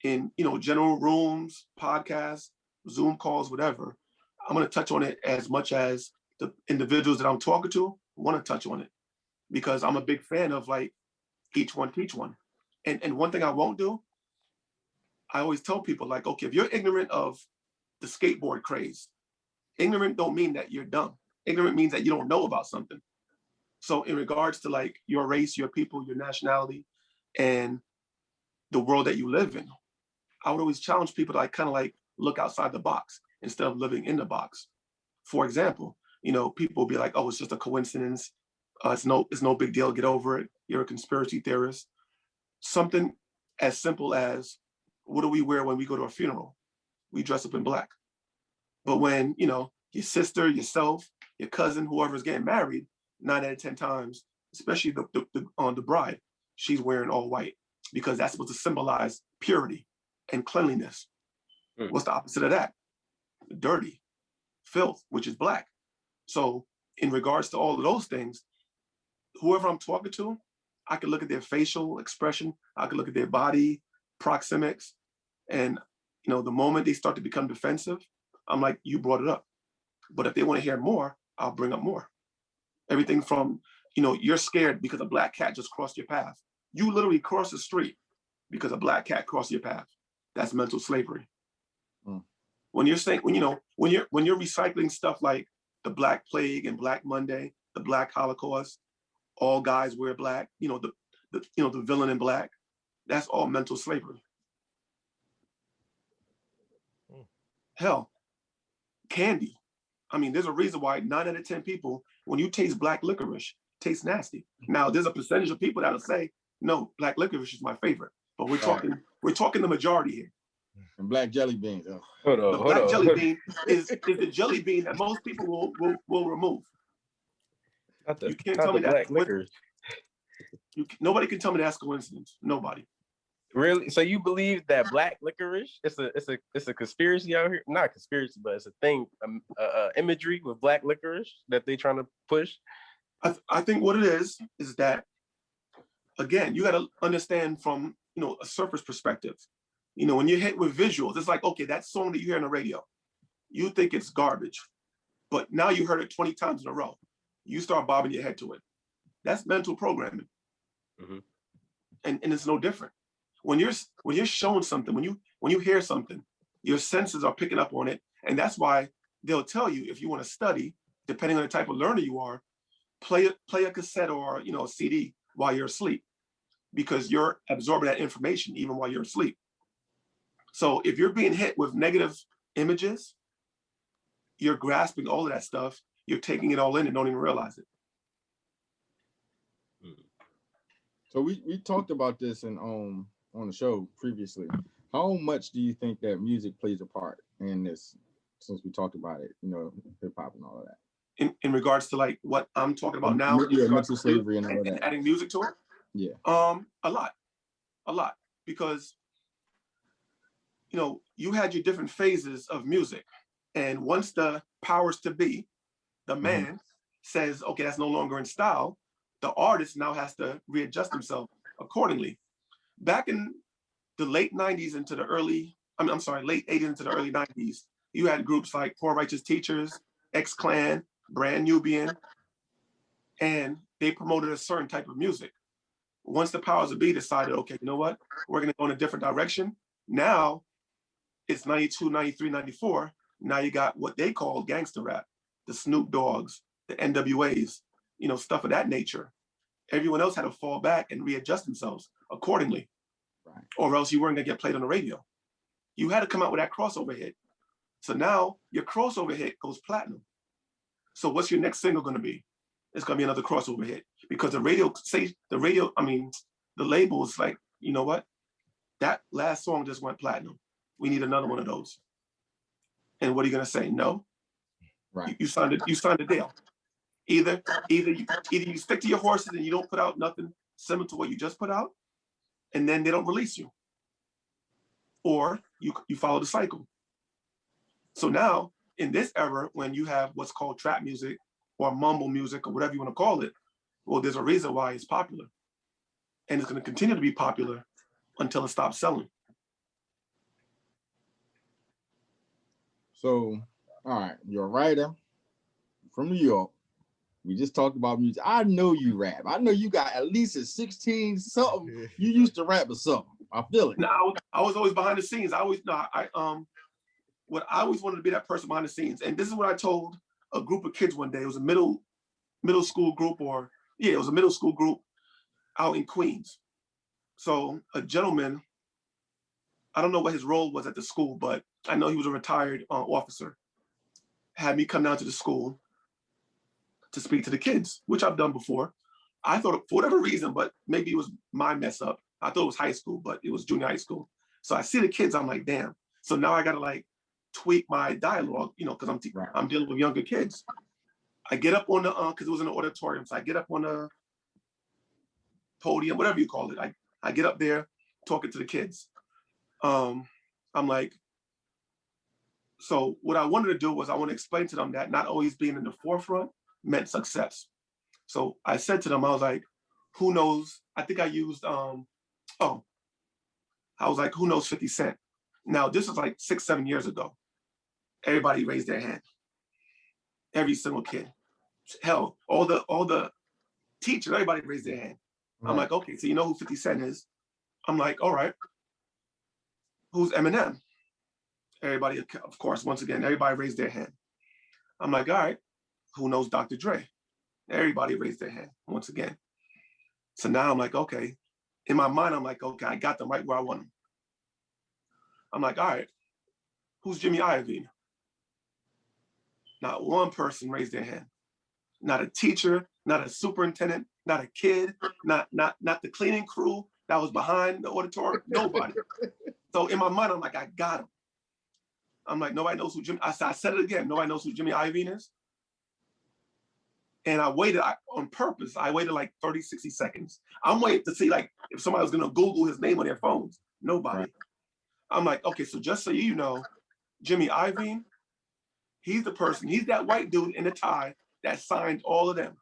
in general rooms, podcasts, Zoom calls, whatever, I'm going to touch on it as much as the individuals that I'm talking to want to touch on it, because I'm a big fan of like each one teach one. And one thing I won't do, I always tell people like, okay, if you're ignorant of the skateboard craze, ignorant don't mean that you're dumb. Ignorant means that you don't know about something. So in regards to like your race, your people, your nationality, and the world that you live in, I would always challenge people to like kind of like look outside the box instead of living in the box. For example, people be like, oh, it's just a coincidence. It's no big deal. Get over it. You're a conspiracy theorist. Something as simple as, what do we wear when we go to a funeral? We dress up in black. But when, your sister, yourself, your cousin, whoever's getting married, 9 out of 10 times, especially the bride, she's wearing all white because that's supposed to symbolize purity and cleanliness. What's the opposite of that? Dirty, filth, which is black. So in regards to all of those things, whoever I'm talking to, I can look at their facial expression, I can look at their body proxemics, and the moment they start to become defensive, I'm like, you brought it up. But if they want to hear more, I'll bring up more. Everything from, you're scared because a black cat just crossed your path. You literally crossed the street because a black cat crossed your path. That's mental slavery. When you're saying, when you're recycling stuff like the Black Plague and Black Monday, the Black Holocaust, all guys wear black, the villain in black, that's all mental slavery. Hell, candy. I mean, there's a reason why 9 out of 10 people, when you taste black licorice, tastes nasty. Now, there's a percentage of people that'll say, no, black licorice is my favorite, but we're talking the majority here. And black jelly beans. The black jelly bean is the jelly bean that most people will remove. You can't tell me that. Nobody can tell me that's coincidence. Nobody. Really? So you believe that black licorice? It's a conspiracy out here. Not a conspiracy, but it's a thing. Imagery with black licorice that they're trying to push. I think what it is that, again, you got to understand from a surface perspective. When you're hit with visuals, it's like, okay, that song that you hear on the radio, you think it's garbage, but now you heard it 20 times in a row. You start bobbing your head to it. That's mental programming. And it's no different. When you're shown something, when you hear something, your senses are picking up on it. And that's why they'll tell you, if you want to study, depending on the type of learner you are, play a cassette or a CD while you're asleep, because you're absorbing that information even while you're asleep. So if you're being hit with negative images, you're grasping all of that stuff, you're taking it all in and don't even realize it. So we talked about this on the show previously. How much do you think that music plays a part in this, since we talked about it, hip hop and all of that? In regards to like what I'm talking about now, mental slavery and all of that. Adding music to it? Yeah. A lot. Because you had your different phases of music. And once the powers to be, the man says, okay, that's no longer in style, the artist now has to readjust himself accordingly. Back in the late 90s into the early, I'm sorry, late 80s into the early 90s, you had groups like Poor Righteous Teachers, X-Clan, Brand Nubian, and they promoted a certain type of music. Once the powers of be decided, okay, you know what, we're gonna go in a different direction. Now it's 92, 93, 94. Now you got what they call gangster rap, the Snoop Dogs, the NWAs, you know, stuff of that nature. Everyone else had to fall back and readjust themselves accordingly, Right. or else you weren't gonna get played on the radio. You had to come out with that crossover hit. So now your crossover hit goes platinum. So what's your next single gonna be? It's gonna be another crossover hit, because the label is like, you know what? That last song just went platinum. We need another one of those. And what are you gonna say? No. Right. You signed a deal. Either you stick to your horses and you don't put out nothing similar to what you just put out, and then they don't release you. Or you follow the cycle. So now in this era, when you have what's called trap music or mumble music or whatever you want to call it, well, there's a reason why it's popular. And it's going to continue to be popular until it stops selling. So, all right, you're a writer from New York. We just talked about music. I know you rap. I know you got at least a 16 something. You used to rap or something. I feel it. Now, I was always behind the scenes. I always wanted to be that person behind the scenes. And this is what I told a group of kids one day. It was a middle school group, it was a middle school group out in Queens. So a gentleman, I don't know what his role was at the school, but I know he was a retired officer, had me come down to the school to speak to the kids, which I've done before. I thought, for whatever reason, but maybe it was my mess up, I thought it was high school, but it was junior high school. So I see the kids, I'm like, damn. So now I gotta like tweak my dialogue, you know, because I'm dealing with younger kids. I get up on the, because it was in the auditorium, so I get up on the podium, whatever you call it. I get up there talking to the kids. I'm like, so what I wanted to do was I want to explain to them that not always being in the forefront meant success. So I said to them, I was like, who knows? I think I used, I was like, who knows 50 Cent? Now, this was like 6-7 years ago. Everybody raised their hand. Every single kid. Hell, all the teachers, everybody raised their hand. Right. I'm like, okay, so you know who 50 Cent is? I'm like, all right. Who's Eminem? Everybody, of course, once again, everybody raised their hand. I'm like, all right, who knows Dr. Dre? Everybody raised their hand once again. So now I'm like, okay. In my mind, I'm like, okay, I got them right where I want them. I'm like, all right, who's Jimmy Iovine? Not one person raised their hand. Not a teacher, not a superintendent, not a kid, not the cleaning crew that was behind the auditorium, nobody. So in my mind, I'm like, I got him. I'm like, nobody knows who Jimmy, I said it again, nobody knows who Jimmy Iovine is. And I waited on purpose. I waited like 30, 60 seconds. I'm waiting to see like if somebody was gonna Google his name on their phones. Nobody. Right. I'm like, okay, so just so you know, Jimmy Iovine, he's the person, he's that white dude in a tie that signed all of them.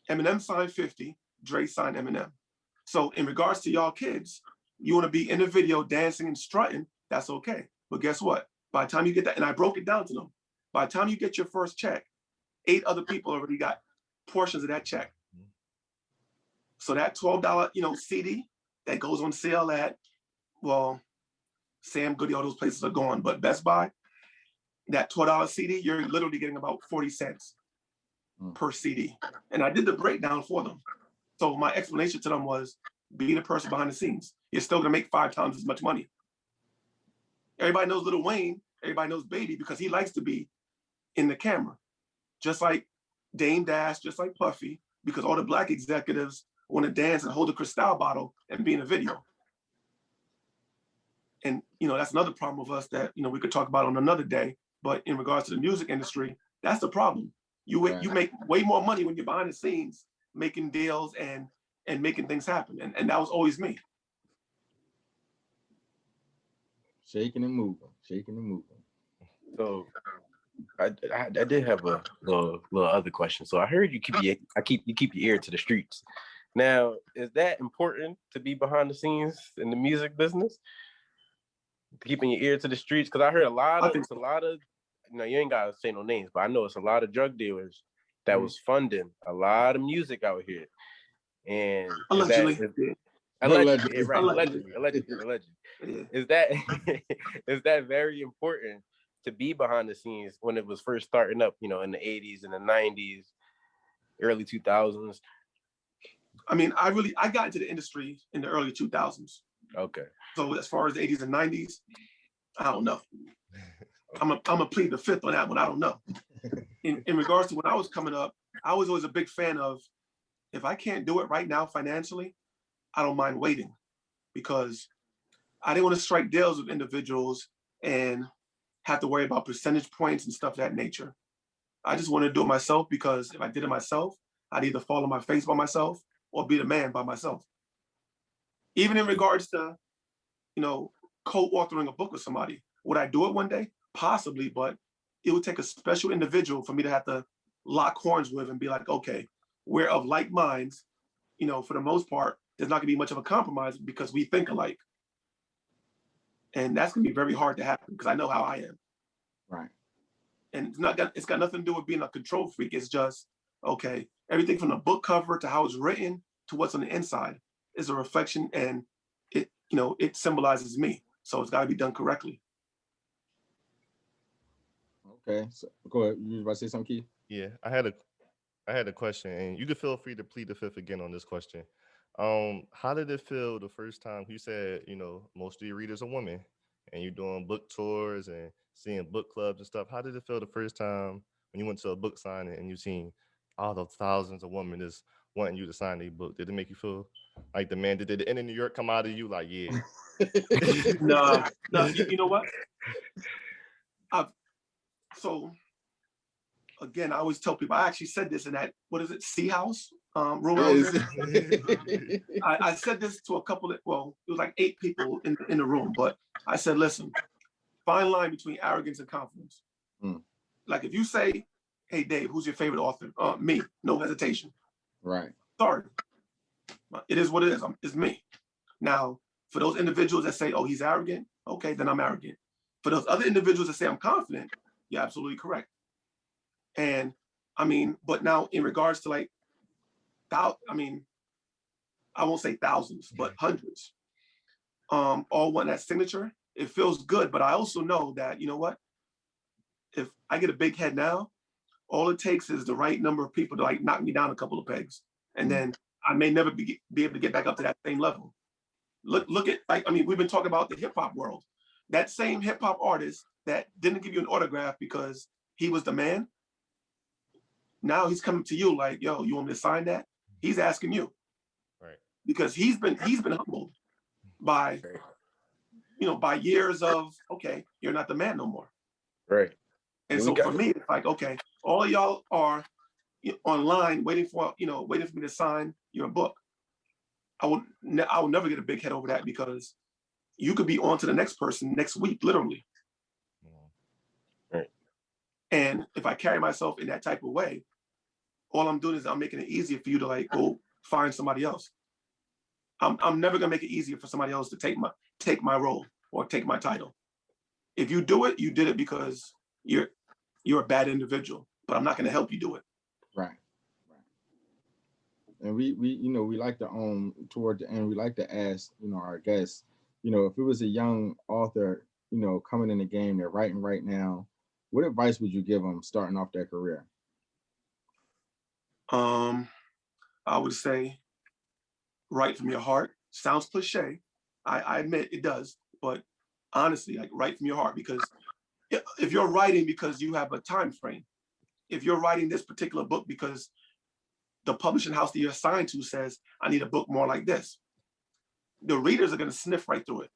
Eminem signed 50, Dre signed Eminem. So in regards to y'all kids, you wanna be in the video dancing and strutting, that's okay. But guess what? By the time you get that, and I broke it down to them, by the time you get your first check, 8 other people already got portions of that check. So that $12, CD that goes on sale at, well, Sam Goody, all those places are gone, but Best Buy, that $12 CD, you're literally getting about 40 cents per CD. And I did the breakdown for them. So my explanation to them was, be the person behind the scenes. You're still gonna make 5 times as much money. Everybody knows Lil Wayne, everybody knows Baby because he likes to be in the camera. Just like Dame Dash, just like Puffy, because all the Black executives want to dance and hold a Cristal bottle and be in a video. And, that's another problem with us that, we could talk about on another day. But in regards to the music industry, that's the problem. You make way more money when you're behind the scenes, making deals and making things happen. And that was always me. Shaking and moving, shaking and moving. So I did have a little other question. So I heard you keep your ear to the streets. Now, is that important to be behind the scenes in the music business? Keeping your ear to the streets? Because I heard it's a lot of, you ain't gotta say no names, but I know it's a lot of drug dealers that was funding a lot of music out here. And allegedly. Allegedly, right? Allegedly. Yeah. Is that very important to be behind the scenes when it was first starting up? In the 80s and the 90s, early 2000s. I mean, I got into the industry in the early 2000s. Okay. So as far as the 80s and 90s, I don't know. I'm a plead the fifth on that one. I don't know. In regards to when I was coming up, I was always a big fan of, if I can't do it right now financially, I don't mind waiting, because I didn't want to strike deals with individuals and have to worry about percentage points and stuff of that nature. I just wanted to do it myself, because if I did it myself, I'd either fall on my face by myself or be the man by myself. Even in regards to, co-authoring a book with somebody, would I do it one day? Possibly, but it would take a special individual for me to have to lock horns with and be like, okay, we're of like minds. For the most part, there's not gonna be much of a compromise because we think alike. And that's gonna be very hard to happen, because I know how I am. Right. And it's got nothing to do with being a control freak. It's just, okay, everything from the book cover to how it's written to what's on the inside is a reflection, and it symbolizes me. So it's gotta be done correctly. Okay, so go ahead. You about to say something, Keith? Yeah, I had a question, and you can feel free to plead the fifth again on this question. How did it feel the first time you said, most of your readers are women, and you're doing book tours and seeing book clubs and stuff? How did it feel the first time when you went to a book signing and you seen all those thousands of women just wanting you to sign a book? Did it make you feel like the man? Did the end of New York come out of you like, yeah? No, you know what? So again, I always tell people, I actually said this in that, what is it, Sea House room? I said this to a couple of, well, it was like 8 people in the room, but I said, listen, fine line between arrogance and confidence. Like if you say, hey, Dave, who's your favorite author? Me, no hesitation. Right. Sorry. It is what it is. It's me. Now, for those individuals that say, oh, he's arrogant, okay, then I'm arrogant. For those other individuals that say I'm confident, you're absolutely correct. And I mean, but now in regards to like, I won't say thousands, but hundreds, all want that signature. It feels good, but I also know that, you know what? If I get a big head now, all it takes is the right number of people to like knock me down a couple of pegs, and then I may never be able to get back up to that same level. Look at, like, we've been talking about the hip hop world. That same hip hop artist that didn't give you an autograph because he was the man, now he's coming to you like, yo, you want me to sign that? He's asking you, right? Because he's been humbled by, by years of, okay, you're not the man no more, right? And so for me, it's like, okay, all of y'all are online waiting for me to sign your book. I will never get a big head over that, because you could be on to the next person next week, literally. Right. And if I carry myself in that type of way, all I'm doing is I'm making it easier for you to like go find somebody else. I'm never gonna make it easier for somebody else to take my role or take my title. If you do it, you did it because you're a bad individual, but I'm not gonna help you do it. Right. And we like to toward the end, we like to ask, our guests, if it was a young author, coming in the game, they're writing right now, what advice would you give them starting off their career? I would say, write from your heart. Sounds cliche. I admit it does, but honestly, like, write from your heart, because if you're writing because you have a time frame, if you're writing this particular book because the publishing house that you're assigned to says, I need a book more like this, the readers are going to sniff right through it.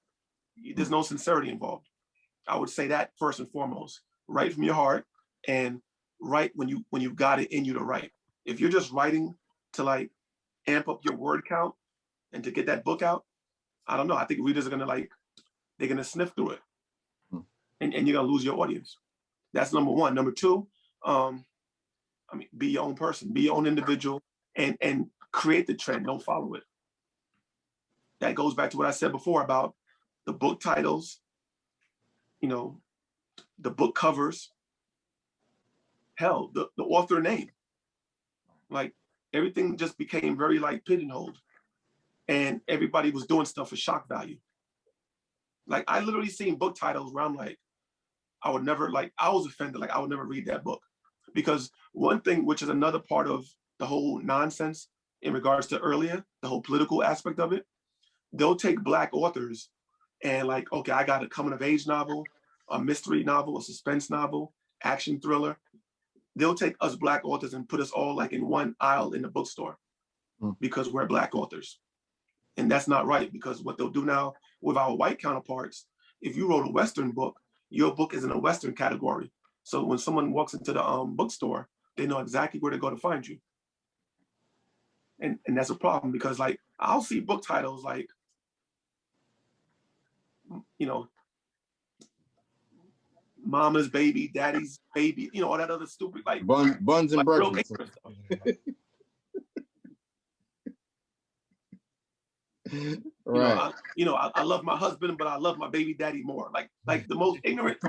There's no sincerity involved. I would say that first and foremost. Write from your heart, and write when you've got it in you to write. If you're just writing to like amp up your word count and to get that book out, I don't know. I think readers are gonna they're gonna sniff through it, and you're gonna lose your audience. That's number one. Number two, be your own person, be your own individual, and create the trend. Don't follow it. That goes back to what I said before about the book titles, the book covers, hell, the author name. Like everything just became very like pigeonholed, and everybody was doing stuff for shock value. Like I literally seen book titles where I'm like, I was offended, like I would never read that book. Because one thing, which is another part of the whole nonsense in regards to earlier, the whole political aspect of it, they'll take Black authors and like, okay, I got a coming of age novel, a mystery novel, a suspense novel, action thriller. They'll take us Black authors and put us all like in one aisle in the bookstore because we're Black authors. And that's not right, because what they'll do now with our white counterparts, if you wrote a Western book, your book is in a Western category. So when someone walks into the bookstore, they know exactly where to go to find you. And that's a problem, because like I'll see book titles like, Mama's Baby, Daddy's Baby, all that other stupid like buns and real breakfast. ignorant stuff. Right. I love my husband, but I love my baby daddy more. Like the most ignorant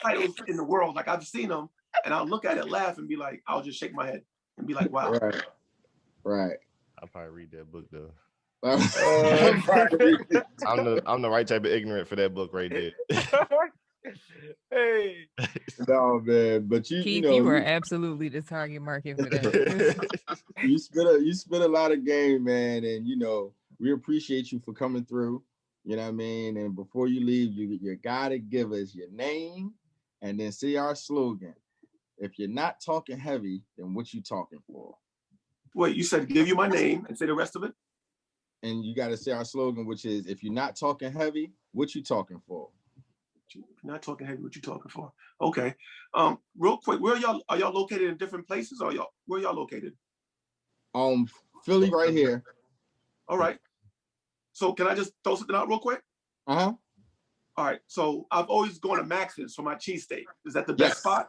titles in the world. Like I've seen them, and I'll look at it, laugh, and be like, I'll just shake my head and be like, wow. Right. I'll probably read that book though. I'm I'm the right type of ignorant for that book right there. Hey. No, man, but Keith, you are absolutely the target market for that. you spit a lot of game, man, and we appreciate you for coming through. You know what I mean? And before you leave, you gotta give us your name and then say our slogan. If you're not talking heavy, then what you talking for? Wait, you said give you my name and say the rest of it? And you gotta say our slogan, which is if you're not talking heavy, what you talking for? If you're not talking heavy, what you talking for? Okay. Real quick, where are y'all located in different places? Or where y'all located? Philly right here. All right. So can I just throw something out real quick? Uh-huh. All right. So I've always gone to Max's for my cheesesteak. Is that the best spot?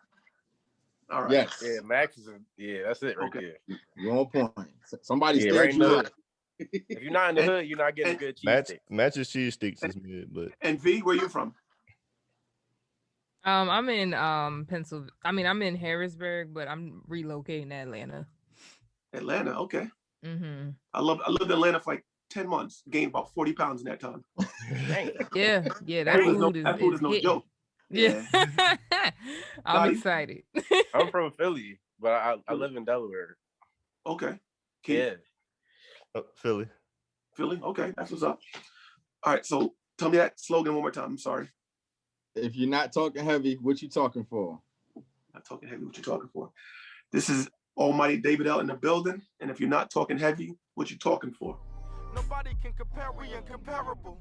All right. Yes. Yeah, Max's. That's it right Okay. there. You're on point. Somebody Yeah, stared right in you the up. hood. If you're not in the hood, you're not getting a good cheesesteak. Match's cheese sticks is mid, but. And V, where you from? I'm in Pennsylvania. I mean, I'm in Harrisburg, but I'm relocating to Atlanta. Atlanta, okay. Mm-hmm. I lived in Atlanta for like 10 months. Gained about 40 pounds in that time. Yeah. That food is no joke. Yeah. I'm excited. I'm from Philly, but I live in Delaware. Okay. Yeah. Philly. Okay, that's what's up. All right, so tell me that slogan one more time. I'm sorry. If you're not talking heavy, what you talking for? Not talking heavy, what you talking for? This is Almighty David L in the building. And if you're not talking heavy, what you talking for? Nobody can compare, we incomparable.